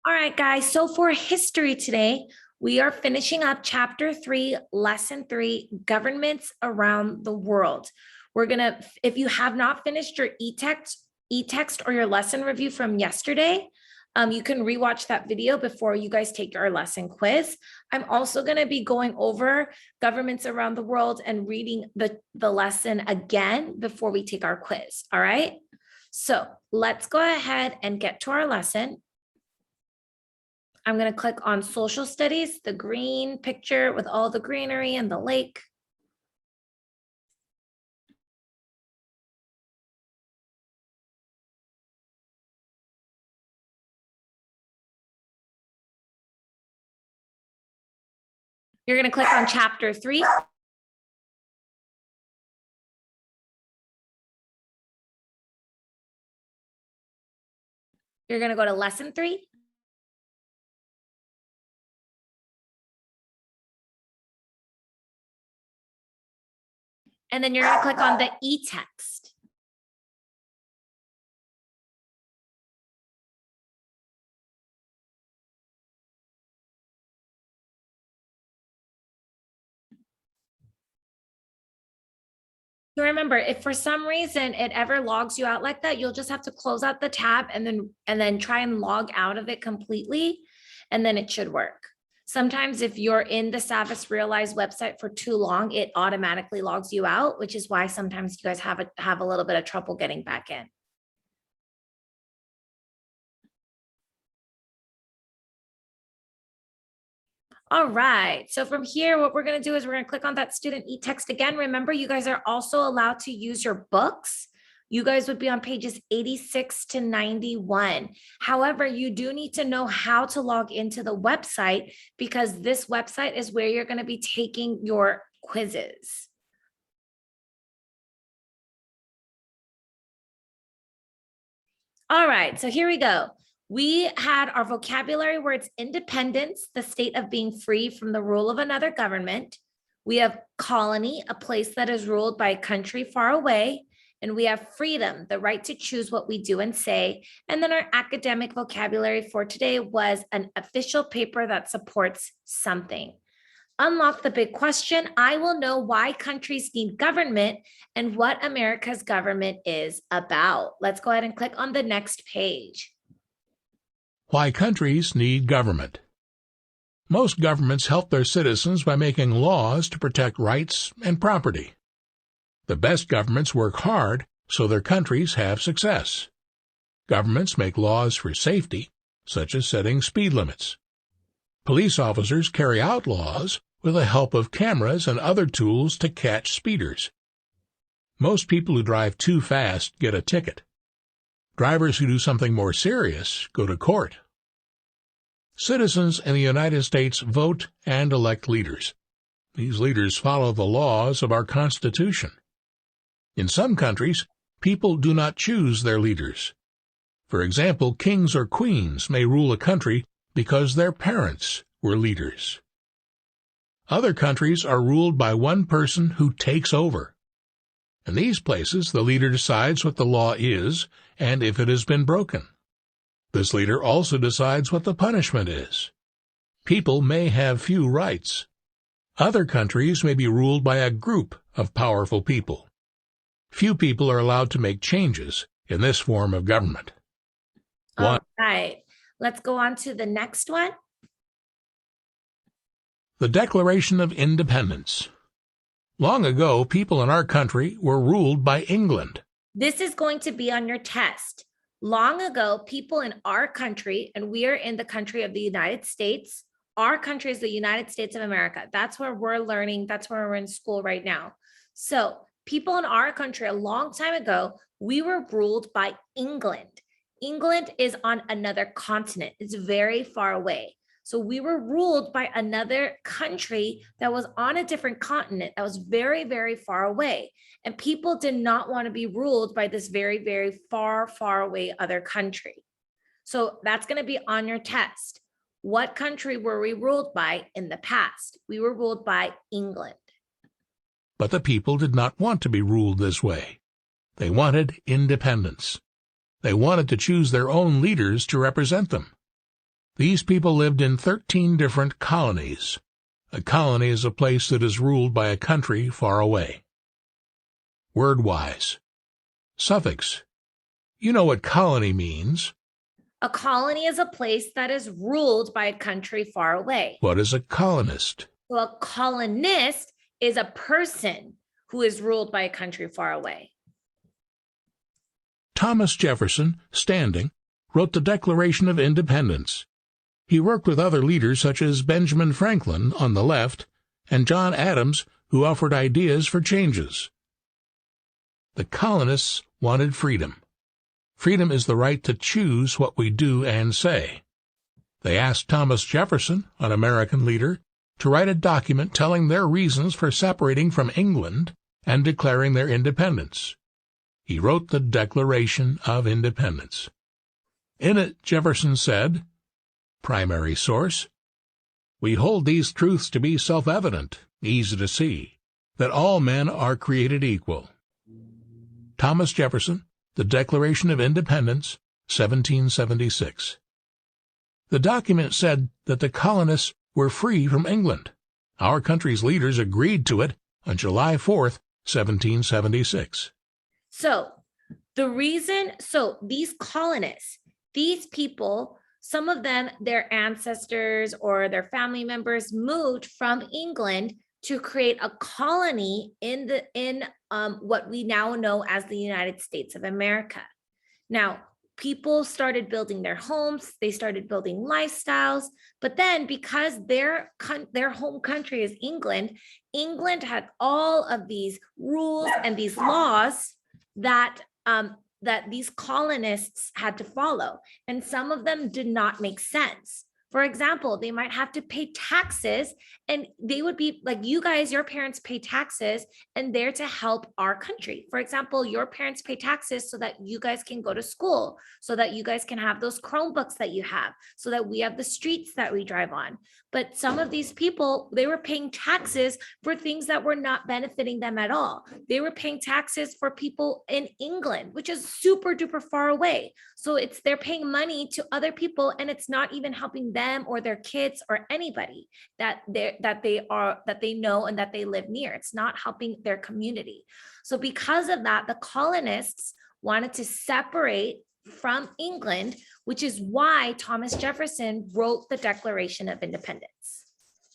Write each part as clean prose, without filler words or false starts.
All right, guys. So for history today, we are finishing up chapter 3, lesson 3, governments around the world. We're going to, if you have not finished your e-text or your lesson review from yesterday, you can rewatch that video before you guys take your lesson quiz. I'm also going to be going over governments around the world and reading the lesson again before we take our quiz. All right. So let's go ahead and get to our lesson. I'm going to click on social studies, the green picture with all the greenery and the lake. You're going to click on chapter 3. You're going to go to lesson 3. And then you're going to click on the e-text. So remember, if for some reason it ever logs you out like that, you'll just have to close out the tab and then try and log out of it completely, and then it should work. Sometimes if you're in the Savvas Realize website for too long, it automatically logs you out, which is why sometimes you guys have a little bit of trouble getting back in. All right, so from here, what we're going to do is we're going to click on that student e-text again. Remember, you guys are also allowed to use your books. You guys would be on pages 86 to 91. However, you do need to know how to log into the website because this website is where you're going to be taking your quizzes. All right, so here we go. We had our vocabulary words: independence, the state of being free from the rule of another government. We have colony, a place that is ruled by a country far away. And we have freedom, the right to choose what we do and say. And then our academic vocabulary for today was an official paper that supports something. Unlock the big question. I will know why countries need government and what America's government is about. Let's go ahead and click on the next page. Why countries need government. Most governments help their citizens by making laws to protect rights and property. The best governments work hard so their countries have success. Governments make laws for safety, such as setting speed limits. Police officers carry out laws with the help of cameras and other tools to catch speeders. Most people who drive too fast get a ticket. Drivers who do something more serious go to court. Citizens in the United States vote and elect leaders. These leaders follow the laws of our Constitution. In some countries, people do not choose their leaders. For example, kings or queens may rule a country because their parents were leaders. Other countries are ruled by one person who takes over. In these places, the leader decides what the law is and if it has been broken. This leader also decides what the punishment is. People may have few rights. Other countries may be ruled by a group of powerful people. Few people are allowed to make changes in this form of government. All right, let's go on to the next one. The Declaration of Independence. Long ago, people in our country were ruled by England. This is going to be on your test. Long ago, people in our country, and we are in the country of the United States. Our country is the United States of America. That's where we're learning. That's where we're in school right now. So people in our country a long time ago, we were ruled by England. England is on another continent. It's very far away. So we were ruled by another country that was on a different continent that was very, very far away. And people did not want to be ruled by this very, very far, far away other country. So that's going to be on your test. What country were we ruled by in the past? We were ruled by England. But the people did not want to be ruled this way. They wanted independence. They wanted to choose their own leaders to represent them. These people lived in 13 different colonies. A colony is a place that is ruled by a country far away. Word-wise. Suffix. You know what colony means. A colony is a place that is ruled by a country far away. What is a colonist? So a colonist is a person who is ruled by a country far away. Thomas Jefferson, standing, wrote the Declaration of Independence. He worked with other leaders such as Benjamin Franklin on the left and John Adams, who offered ideas for changes. The colonists wanted freedom. Freedom is the right to choose what we do and say. They asked Thomas Jefferson, an American leader, to write a document telling their reasons for separating from England and declaring their independence. He wrote the Declaration of Independence. In it, Jefferson said, primary source, "We hold these truths to be self-evident, easy to see, that all men are created equal." Thomas Jefferson, The Declaration of Independence, 1776. The document said that the colonists were free from England. Our country's leaders agreed to it on July 4th, 1776. So these colonists, these people, some of them, their ancestors or their family members moved from England to create a colony in what we now know as the United States of America. Now, people started building their homes, they started building lifestyles, but then because their home country is England, England had all of these rules and these laws that these colonists had to follow, and some of them did not make sense. For example, they might have to pay taxes, and they would be like, you guys, your parents pay taxes and they're to help our country. For example, your parents pay taxes so that you guys can go to school, so that you guys can have those Chromebooks that you have, so that we have the streets that we drive on. But some of these people, they were paying taxes for things that were not benefiting them at all. They were paying taxes for people in England, which is super duper far away. So they're paying money to other people, and it's not even helping them or their kids or anybody that they know and that they live near. It's not helping their community. So because of that, the colonists wanted to separate from England, which is why Thomas Jefferson wrote the Declaration of Independence.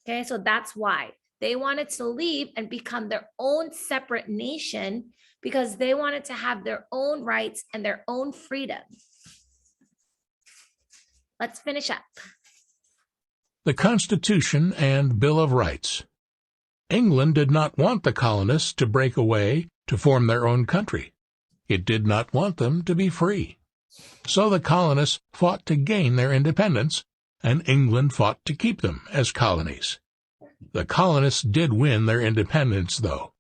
Okay, so that's why they wanted to leave and become their own separate nation, because they wanted to have their own rights and their own freedom. Let's finish up. The Constitution and Bill of Rights. England did not want the colonists to break away to form their own country. It did not want them to be free. So the colonists fought to gain their independence, and England fought to keep them as colonies. The colonists did win their independence, though.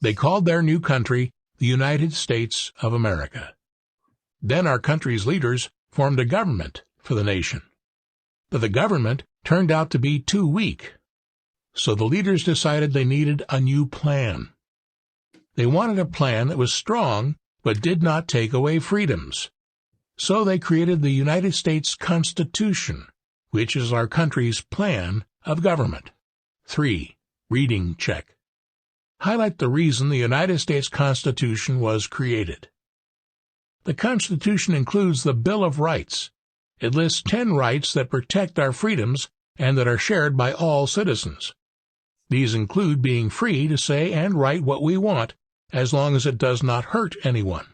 They called their new country the United States of America. Then our country's leaders formed a government for the nation. But the government turned out to be too weak. So the leaders decided they needed a new plan. They wanted a plan that was strong but did not take away freedoms. So they created the United States Constitution, which is our country's plan of government. 3. Reading check. Highlight the reason the United States Constitution was created. The Constitution includes the Bill of Rights. It lists 10 rights that protect our freedoms and that are shared by all citizens. These include being free to say and write what we want, as long as it does not hurt anyone.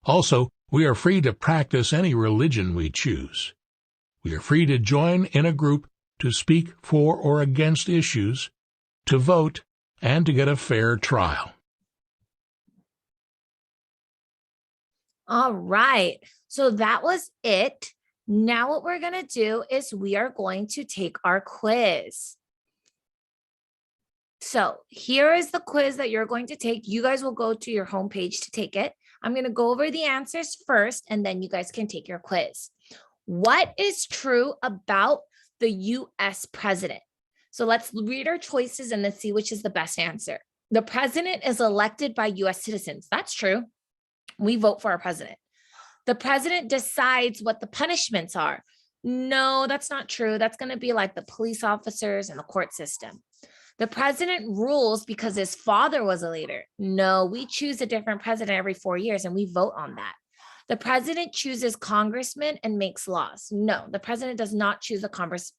Also, we are free to practice any religion we choose. We are free to join in a group, to speak for or against issues, to vote, and to get a fair trial. All right, so that was it. Now what we're going to do is we are going to take our quiz. So here is the quiz that you're going to take. You guys will go to your homepage to take it. I'm going to go over the answers first, and then you guys can take your quiz. What is true about the U.S. president? So let's read our choices and let's see which is the best answer. The president is elected by U.S. citizens. That's true. We vote for our president. The president decides what the punishments are. No, that's not true. That's going to be like the police officers and the court system. The president rules because his father was a leader. No, we choose a different president every 4 years and we vote on that. The president chooses congressmen and makes laws. No, the president does not choose a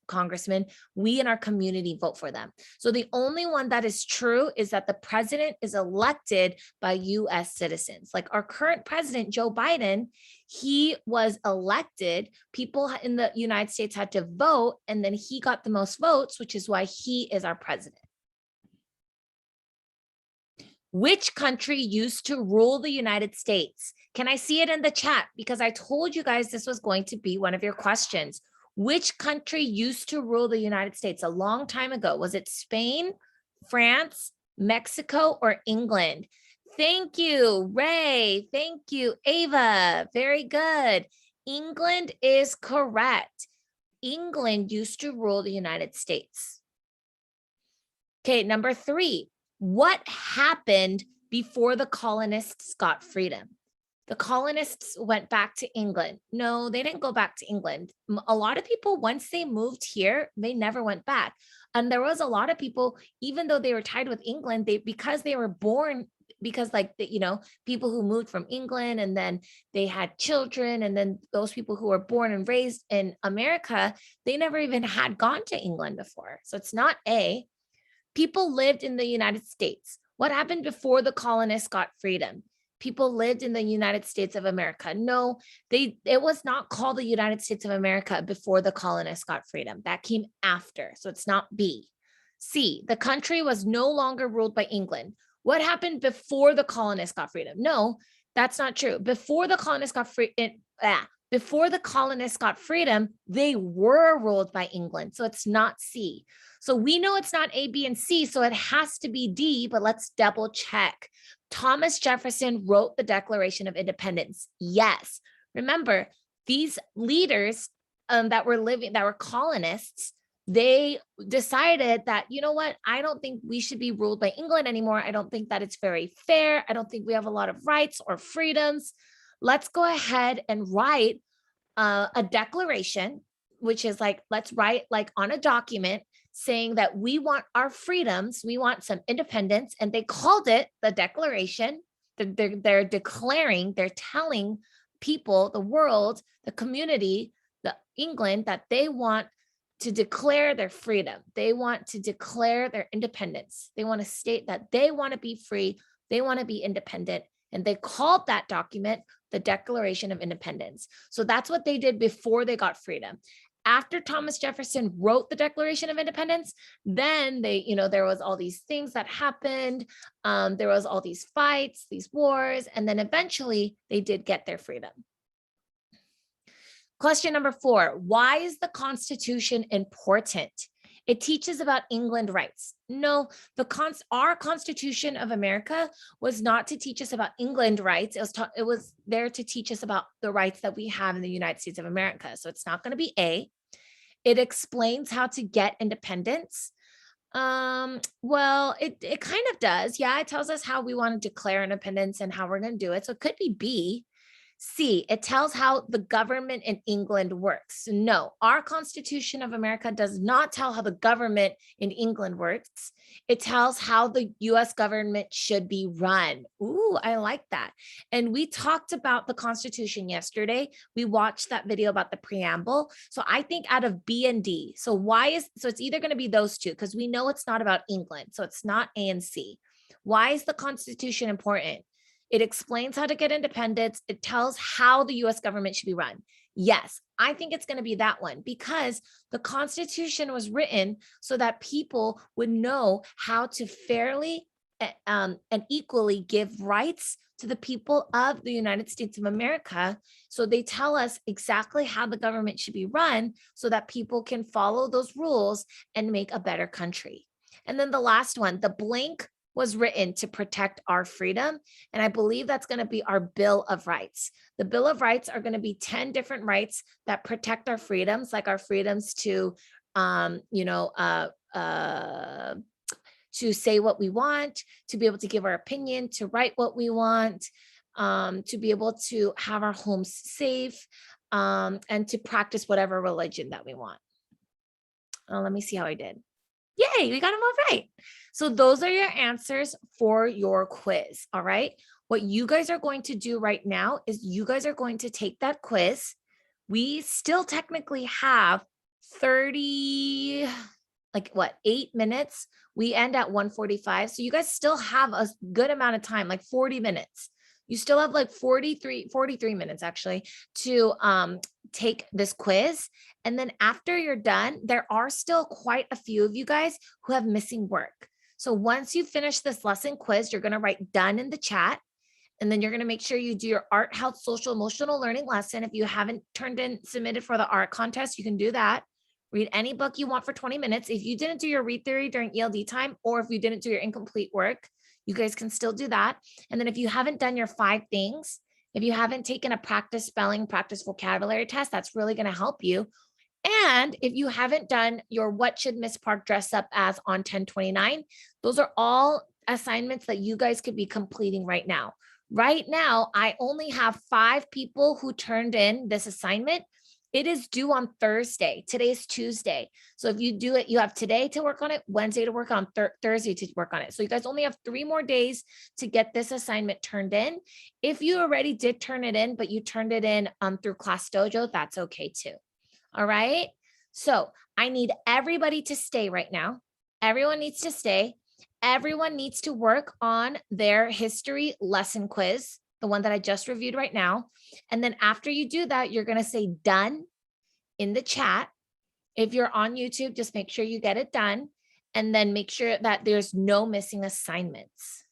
congressman. We in our community vote for them. So the only one that is true is that the president is elected by US citizens. Like our current president, Joe Biden, he was elected. People in the United States had to vote, and then he got the most votes, which is why he is our president. Which country used to rule the United States? Can I see it in the chat? Because I told you guys this was going to be one of your questions. Which country used to rule the United States a long time ago? Was it Spain, France, Mexico, or England? Thank you, Ray. Thank you, Ava. Very good. England is correct. England used to rule the United States. Okay, number 3. What happened before the colonists got freedom? The colonists went back to England. No, they didn't go back to England. A lot of people, once they moved here, they never went back. And there was a lot of people, even though they were tied with England, because they were born, because like, people who moved from England and then they had children, and then those people who were born and raised in America, they never even had gone to England before. So it's not A. People lived in the United States. What happened before the colonists got freedom? People lived in the United States of America. No, it was not called the United States of America before the colonists got freedom. That came after. So it's not B. C, the country was no longer ruled by England. What happened before the colonists got freedom? No, that's not true. Before the colonists got freedom, they were ruled by England. So it's not C. So we know it's not A, B, and C, so it has to be D, but let's double check. Thomas Jefferson wrote the Declaration of Independence. Yes. Remember, these leaders that were colonists, they decided that, you know what, I don't think we should be ruled by England anymore. I don't think that it's very fair. I don't think we have a lot of rights or freedoms. Let's go ahead and write a declaration, which is like, let's write like on a document saying that we want our freedoms, we want some independence, and they called it the Declaration. They're declaring, they're telling people, the world, the community, England, that they want to declare their freedom. They want to declare their independence. They want to state that they want to be free, they want to be independent, and they called that document the Declaration of Independence. So that's what they did before they got freedom. After Thomas Jefferson wrote the Declaration of Independence, then there was all these things that happened. There was all these fights, these wars, and then eventually they did get their freedom. Question number 4, why is the Constitution important? It teaches about England rights. No, our Constitution of America was not to teach us about England rights. It was there to teach us about the rights that we have in the United States of America. So it's not going to be A. It explains how to get independence. Well, it kind of does. Yeah, it tells us how we want to declare independence and how we're going to do it. So it could be B. C, it tells how the government in England works. No, our Constitution of America does not tell how the government in England works. It tells how the US government should be run. Ooh, I like that. And we talked about the Constitution yesterday. We watched that video about the preamble. So I think out of B and D. So it's either going to be those two, because we know it's not about England. So it's not A and C. Why is the Constitution important? It explains how to get independence. It tells how the US government should be run. Yes, I think it's going to be that one, because the Constitution was written so that people would know how to fairly and equally give rights to the people of the United States of America. So they tell us exactly how the government should be run so that people can follow those rules and make a better country. And then the last one, the blank was written to protect our freedom. And I believe that's going to be our Bill of Rights. The Bill of Rights are going to be 10 different rights that protect our freedoms, like our freedoms to, to say what we want, to be able to give our opinion, to write what we want, to be able to have our homes safe, and to practice whatever religion that we want. Let me see how I did. Yay, we got them all right. So those are your answers for your quiz. All right. What you guys are going to do right now is you guys are going to take that quiz. We still technically have 30, like what, 8 minutes. We end at 1:45. So you guys still have a good amount of time, like 40 minutes. You still have like 43 minutes actually to take this quiz. And then after you're done, there are still quite a few of you guys who have missing work. So once you finish this lesson quiz, you're going to write done in the chat. And then you're going to make sure you do your art, health, social, emotional learning lesson. If you haven't submitted for the art contest, you can do that. Read any book you want for 20 minutes. If you didn't do your read theory during ELD time, or if you didn't do your incomplete work, you guys can still do that. And then if you haven't done your 5 things, if you haven't taken a practice spelling, practice vocabulary test, that's really going to help you. And if you haven't done your what should Miss Park dress up as on 10/29, those are all assignments that you guys could be completing right now. Right now, I only have 5 people who turned in this assignment. It is due on Thursday. Today's Tuesday. So if you do it, you have today to work on it, Wednesday to work on, Thursday to work on it. So you guys only have 3 more days to get this assignment turned in. If you already did turn it in, but you turned it in through Class Dojo, that's okay too. All right. So I need everybody to stay right now. Everyone needs to stay. Everyone needs to work on their history lesson quiz, the one that I just reviewed right now. And then after you do that, you're going to say done in the chat. If you're on YouTube, just make sure you get it done. And then make sure that there's no missing assignments.